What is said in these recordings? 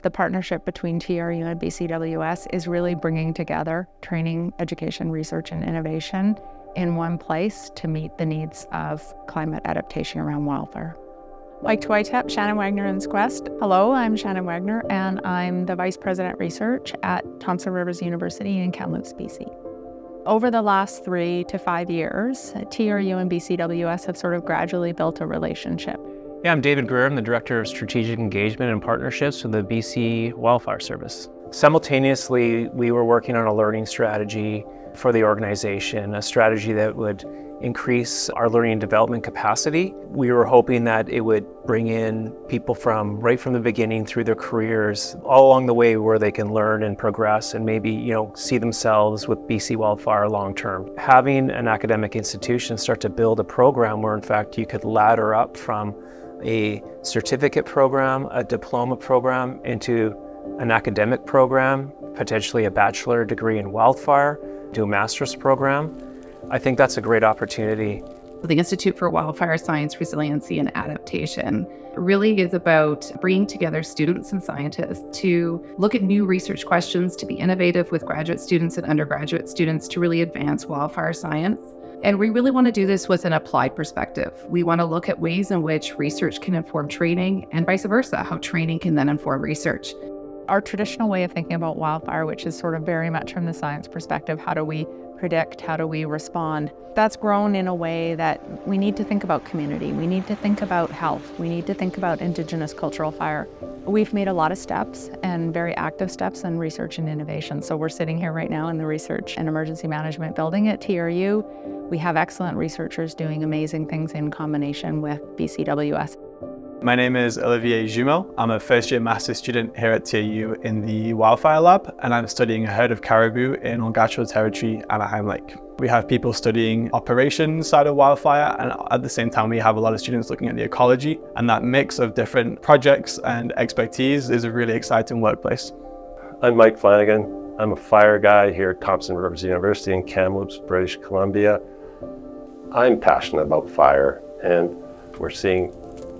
The partnership between TRU and BCWS is really bringing together training, education, research, and innovation in one place to meet the needs of climate adaptation around wildfire. Like Twaitep, Shannon Wagner and Quest. Hello, I'm Shannon Wagner, and I'm the Vice President Research at Thompson Rivers University in Kamloops, BC. Over the last 3 to 5 years, TRU and BCWS have sort of gradually built a relationship. Yeah, I'm David Greer. I'm the Director of Strategic Engagement and Partnerships for the BC Wildfire Service. Simultaneously, we were working on a learning strategy for the organization, a strategy that would increase our learning and development capacity. We were hoping that it would bring in people from right from the beginning through their careers, all along the way where they can learn and progress and maybe, see themselves with BC Wildfire long term. Having an academic institution start to build a program where in fact you could ladder up from a certificate program, a diploma program, into an academic program, potentially a bachelor degree in wildfire, do a master's program. I think that's a great opportunity. The Institute for Wildfire Science, Resiliency and Adaptation really is about bringing together students and scientists to look at new research questions, to be innovative with graduate students and undergraduate students to really advance wildfire science. And we really want to do this with an applied perspective. We want to look at ways in which research can inform training and vice versa, how training can then inform research. Our traditional way of thinking about wildfire, which is sort of very much from the science perspective, how do we predict, how do we respond? That's grown in a way that we need to think about community, we need to think about health, we need to think about Indigenous cultural fire. We've made a lot of steps and very active steps in research and innovation. So we're sitting here right now in the Research and Emergency Management building at TRU. We have excellent researchers doing amazing things in combination with BCWS. My name is Olivier Jumeau. I'm a first-year master's student here at TRU in the Wildfire Lab, and I'm studying a herd of caribou in Algonquin Territory, Anaheim Lake. We have people studying operations side of wildfire, and at the same time we have a lot of students looking at the ecology, and that mix of different projects and expertise is a really exciting workplace. I'm Mike Flanagan. I'm a fire guy here at Thompson Rivers University in Kamloops, British Columbia. I'm passionate about fire, and we're seeing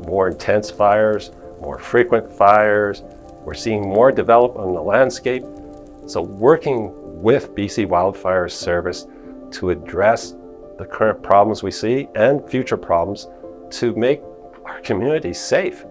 more intense fires, more frequent fires. We're seeing more development on the landscape. So working with BC Wildfire Service to address the current problems we see and future problems to make our community safe.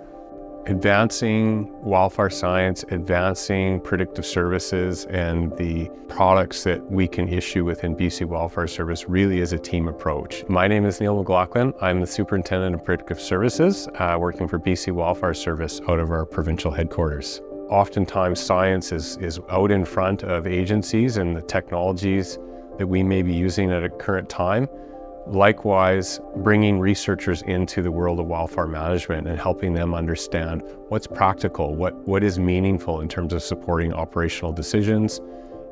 Advancing wildfire science, advancing predictive services, and the products that we can issue within BC Wildfire Service really is a team approach. My name is Neil McLaughlin. I'm the Superintendent of Predictive Services, working for BC Wildfire Service out of our provincial headquarters. Oftentimes science is out in front of agencies and the technologies that we may be using at a current time. Likewise, bringing researchers into the world of wildfire management and helping them understand what's practical, what is meaningful in terms of supporting operational decisions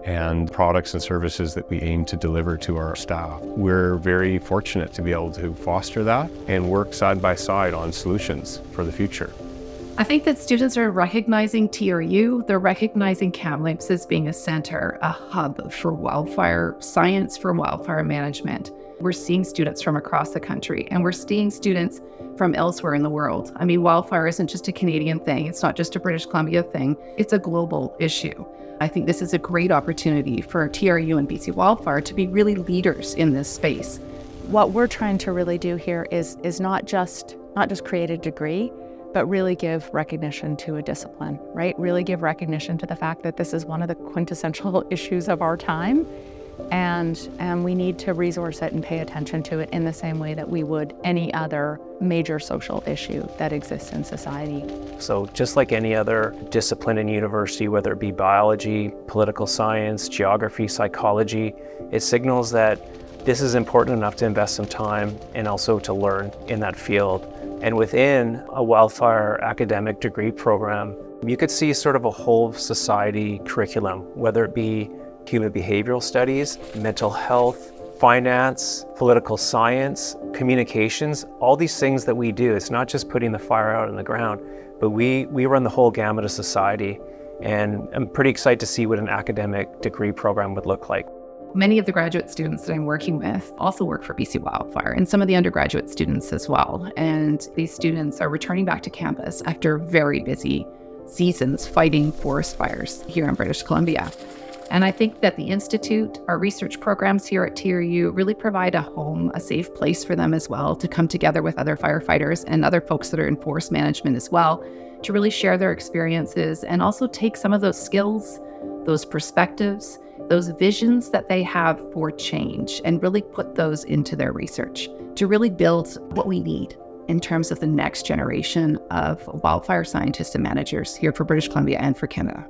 and products and services that we aim to deliver to our staff. We're very fortunate to be able to foster that and work side by side on solutions for the future. I think that students are recognizing TRU, they're recognizing Kamloops as being a center, a hub for wildfire science, for wildfire management. We're seeing students from across the country, and we're seeing students from elsewhere in the world. I mean, wildfire isn't just a Canadian thing. It's not just a British Columbia thing. It's a global issue. I think this is a great opportunity for TRU and BC Wildfire to be really leaders in this space. What we're trying to really do here is not just create a degree, but really give recognition to a discipline, right? Really give recognition to the fact that this is one of the quintessential issues of our time. And we need to resource it and pay attention to it in the same way that we would any other major social issue that exists in society. So just like any other discipline in university, whether it be biology, political science, geography, psychology, it signals that this is important enough to invest some time and also to learn in that field. And within a wildfire academic degree program, you could see sort of a whole society curriculum, whether it be human behavioral studies, mental health, finance, political science, communications, all these things that we do. It's not just putting the fire out on the ground, but we run the whole gamut of society. And I'm pretty excited to see what an academic degree program would look like. Many of the graduate students that I'm working with also work for BC Wildfire, and some of the undergraduate students as well. And these students are returning back to campus after a very busy seasons fighting forest fires here in British Columbia. And I think that the Institute, our research programs here at TRU really provide a home, a safe place for them as well to come together with other firefighters and other folks that are in forest management as well, to really share their experiences and also take some of those skills, those perspectives, those visions that they have for change and really put those into their research to really build what we need in terms of the next generation of wildfire scientists and managers here for British Columbia and for Canada.